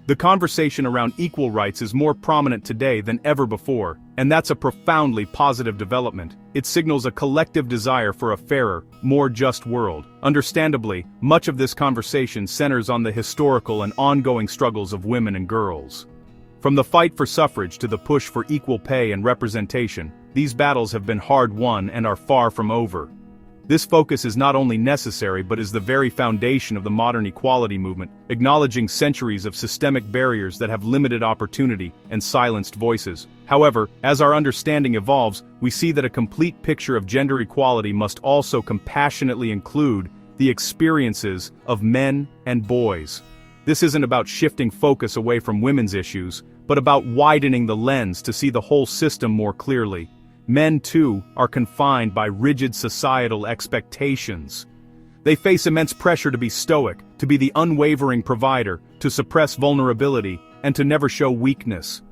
The conversation around equal rights is more prominent today than ever before, and that's a profoundly positive development. It signals a collective desire for a fairer, more just world. Understandably, much of this conversation centers on the historical and ongoing struggles of women and girls. From the fight for suffrage to the push for equal pay and representation, these battles have been hard won and are far from over. This focus is not only necessary but is the very foundation of the modern equality movement, acknowledging centuries of systemic barriers that have limited opportunity and silenced voices. However, as our understanding evolves, we see that a complete picture of gender equality must also compassionately include the experiences of men and boys. This isn't about shifting focus away from women's issues, but about widening the lens to see the whole system more clearly. Men, too, are confined by rigid societal expectations. They face immense pressure to be stoic, to be the unwavering provider, to suppress vulnerability, and to never show weakness.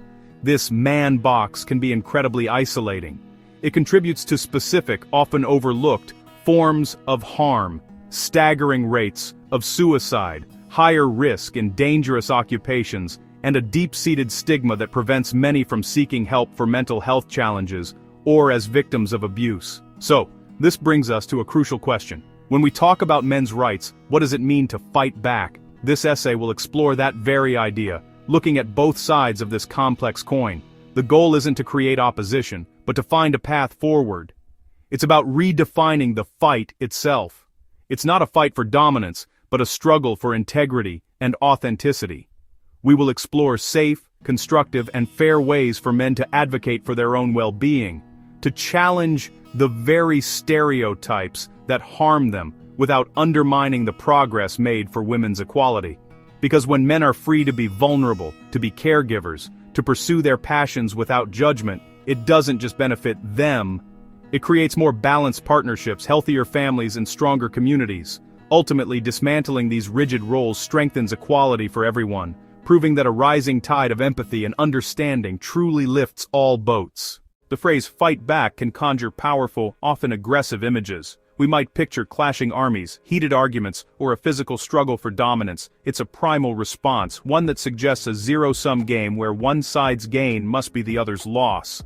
This man box can be incredibly isolating. It contributes to specific, often overlooked, forms of harm, staggering rates of suicide, higher risk in dangerous occupations, and a deep-seated stigma that prevents many from seeking help for mental health challenges or as victims of abuse. So, this brings us to a crucial question. When we talk about men's rights, what does it mean to fight back? This essay will explore that very idea, looking at both sides of this complex coin. The goal isn't to create opposition, but to find a path forward. It's about redefining the fight itself. It's not a fight for dominance, but a struggle for integrity and authenticity. We will explore safe, constructive, and fair ways for men to advocate for their own well-being, to challenge the very stereotypes that harm them without undermining the progress made for women's equality. Because when men are free to be vulnerable, to be caregivers, to pursue their passions without judgment, it doesn't just benefit them. It creates more balanced partnerships, healthier families, and stronger communities. Ultimately, dismantling these rigid roles strengthens equality for everyone, proving that a rising tide of empathy and understanding truly lifts all boats. The phrase "fight back" can conjure powerful, often aggressive images. We might picture clashing armies, heated arguments, or a physical struggle for dominance. It's a primal response, one that suggests a zero-sum game where one side's gain must be the other's loss.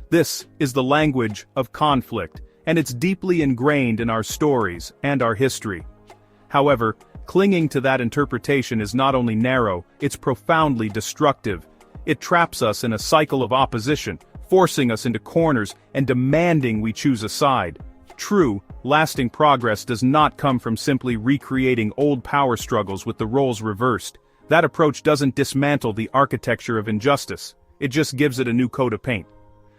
This is the language of conflict, and it's deeply ingrained in our stories and our history. However, clinging to that interpretation is not only narrow, it's profoundly destructive. It traps us in a cycle of opposition, forcing us into corners and demanding we choose a side. True, lasting progress does not come from simply recreating old power struggles with the roles reversed. That approach doesn't dismantle the architecture of injustice, it just gives it a new coat of paint.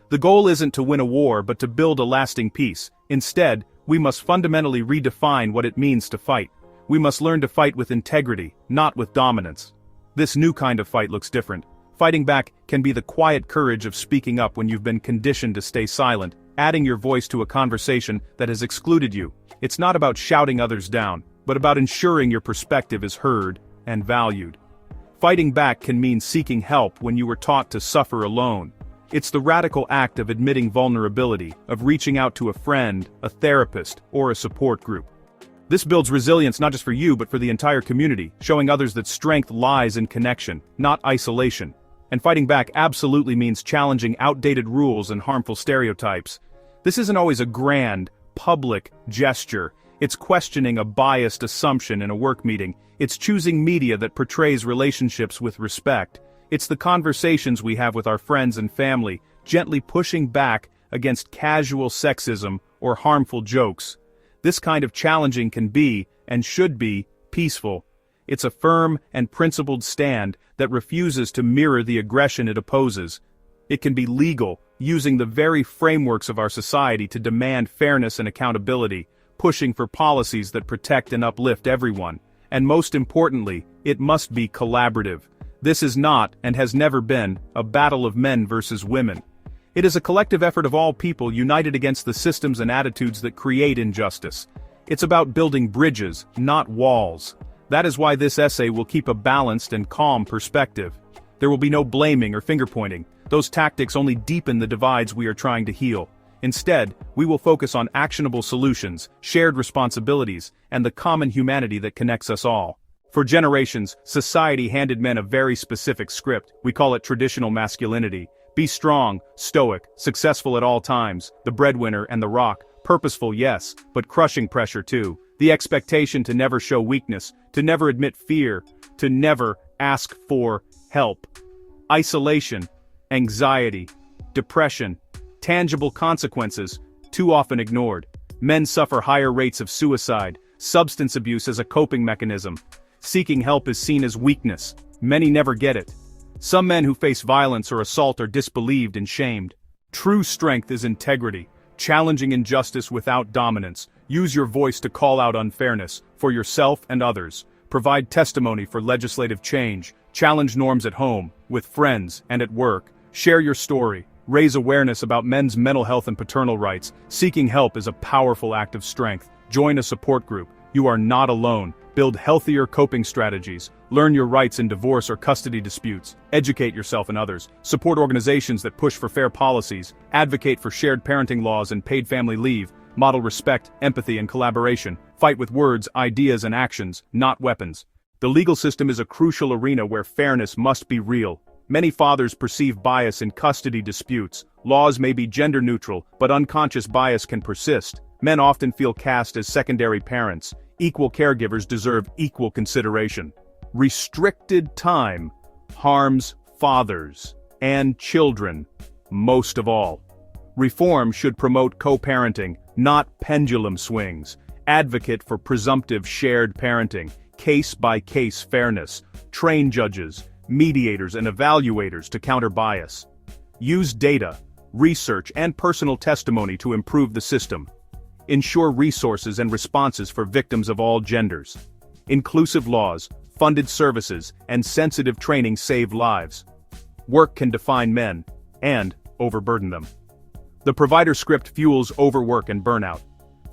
The goal isn't to win a war but to build a lasting peace. Instead, we must fundamentally redefine what it means to fight. We must learn to fight with integrity, not with dominance. This new kind of fight looks different. Fighting back can be the quiet courage of speaking up when you've been conditioned to stay silent, adding your voice to a conversation that has excluded you. It's not about shouting others down, but about ensuring your perspective is heard and valued. Fighting back can mean seeking help when you were taught to suffer alone. It's the radical act of admitting vulnerability, of reaching out to a friend, a therapist, or a support group. This builds resilience not just for you but for the entire community, showing others that strength lies in connection, not isolation. And fighting back absolutely means challenging outdated rules and harmful stereotypes. This isn't always a grand, public gesture. It's questioning a biased assumption in a work meeting. It's choosing media that portrays relationships with respect. It's the conversations we have with our friends and family, gently pushing back against casual sexism or harmful jokes. This kind of challenging can be, and should be, peaceful. It's a firm and principled stand that refuses to mirror the aggression it opposes. It can be legal, using the very frameworks of our society to demand fairness and accountability, pushing for policies that protect and uplift everyone. And most importantly, it must be collaborative. This is not, and has never been, a battle of men versus women. It is a collective effort of all people united against the systems and attitudes that create injustice. It's about building bridges, not walls. That is why this essay will keep a balanced and calm perspective. There will be no blaming or finger-pointing. Those tactics only deepen the divides we are trying to heal. Instead, we will focus on actionable solutions, shared responsibilities, and the common humanity that connects us all. For generations, society handed men a very specific script. We call it traditional masculinity. Be strong, stoic, successful at all times, the breadwinner and the rock, purposeful yes, but crushing pressure too. The expectation to never show weakness, to never admit fear, to never ask for help. Isolation, anxiety, depression, tangible consequences, too often ignored. Men suffer higher rates of suicide, substance abuse as a coping mechanism. Seeking help is seen as weakness. Many never get it. Some men who face violence or assault are disbelieved and shamed. True strength is integrity, challenging injustice without dominance. Use your voice to call out unfairness, for yourself and others. Provide testimony for legislative change. Challenge norms at home, with friends, and at work. Share your story. Raise awareness about men's mental health and paternal rights. Seeking help is a powerful act of strength. Join a support group. You are not alone. Build healthier coping strategies. Learn your rights in divorce or custody disputes. Educate yourself and others. Support organizations that push for fair policies. Advocate for shared parenting laws and paid family leave. Model respect, empathy, and collaboration. Fight with words, ideas, and actions, not weapons. The legal system is a crucial arena where fairness must be real. Many fathers perceive bias in custody disputes. Laws may be gender neutral, but unconscious bias can persist. Men often feel cast as secondary parents. Equal caregivers deserve equal consideration. Restricted time harms fathers and children most of all. Reform should promote co-parenting, not pendulum swings. Advocate for presumptive shared parenting, case-by-case fairness. Train judges, mediators, and evaluators to counter bias. Use data, research, and personal testimony to improve the system. Ensure resources and responses for victims of all genders. Inclusive laws, funded services, and sensitive training save lives. Work can define men, and overburden them. The provider script fuels overwork and burnout.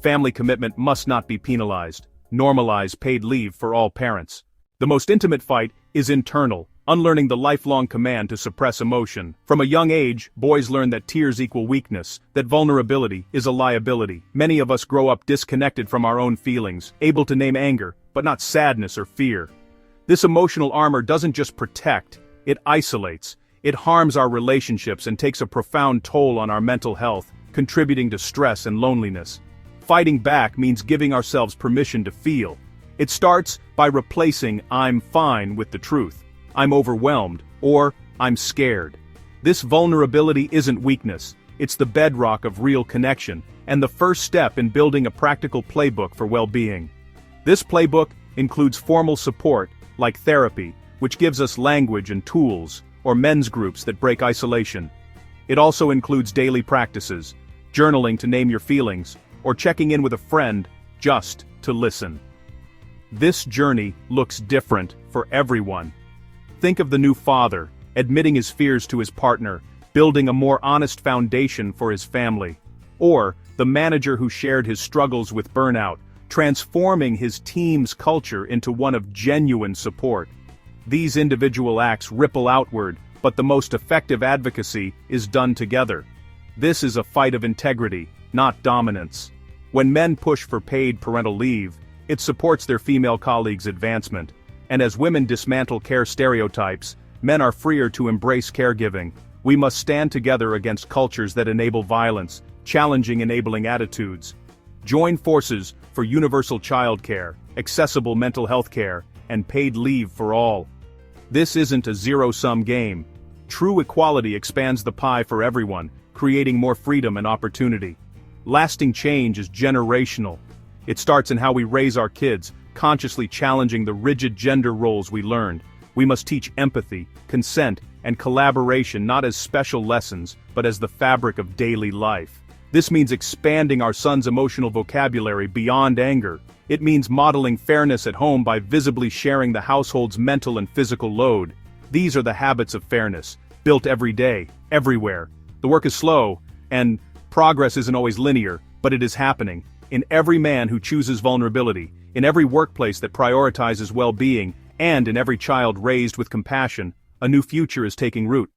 Family commitment must not be penalized. Normalize paid leave for all parents. The most intimate fight is internal, unlearning the lifelong command to suppress emotion. From a young age, boys learn that tears equal weakness, that vulnerability is a liability. Many of us grow up disconnected from our own feelings, able to name anger, but not sadness or fear. This emotional armor doesn't just protect, it isolates. It harms our relationships and takes a profound toll on our mental health, contributing to stress and loneliness. Fighting back means giving ourselves permission to feel. It starts by replacing "I'm fine" with the truth. "I'm overwhelmed," or "I'm scared." This vulnerability isn't weakness, it's the bedrock of real connection, and the first step in building a practical playbook for well-being. This playbook includes formal support, like therapy, which gives us language and tools, or men's groups that break isolation. It also includes daily practices, journaling to name your feelings, or checking in with a friend, just to listen. This journey looks different for everyone. Think of the new father, admitting his fears to his partner, building a more honest foundation for his family. Or the manager who shared his struggles with burnout, transforming his team's culture into one of genuine support. These individual acts ripple outward, but the most effective advocacy is done together. This is a fight of integrity, not dominance. When men push for paid parental leave, it supports their female colleagues' advancement. And as women dismantle care stereotypes, men are freer to embrace caregiving. We must stand together against cultures that enable violence, challenging enabling attitudes. Join forces for universal childcare, accessible mental health care, and paid leave for all. This isn't a zero-sum game. True equality expands the pie for everyone, creating more freedom and opportunity. Lasting change is generational. It starts in how we raise our kids, consciously challenging the rigid gender roles we learned. We must teach empathy, consent, and collaboration not as special lessons, but as the fabric of daily life. This means expanding our sons' emotional vocabulary beyond anger. It means modeling fairness at home by visibly sharing the household's mental and physical load. These are the habits of fairness, built every day, everywhere. The work is slow, and progress isn't always linear, but it is happening. In every man who chooses vulnerability, in every workplace that prioritizes well-being, and in every child raised with compassion, a new future is taking root.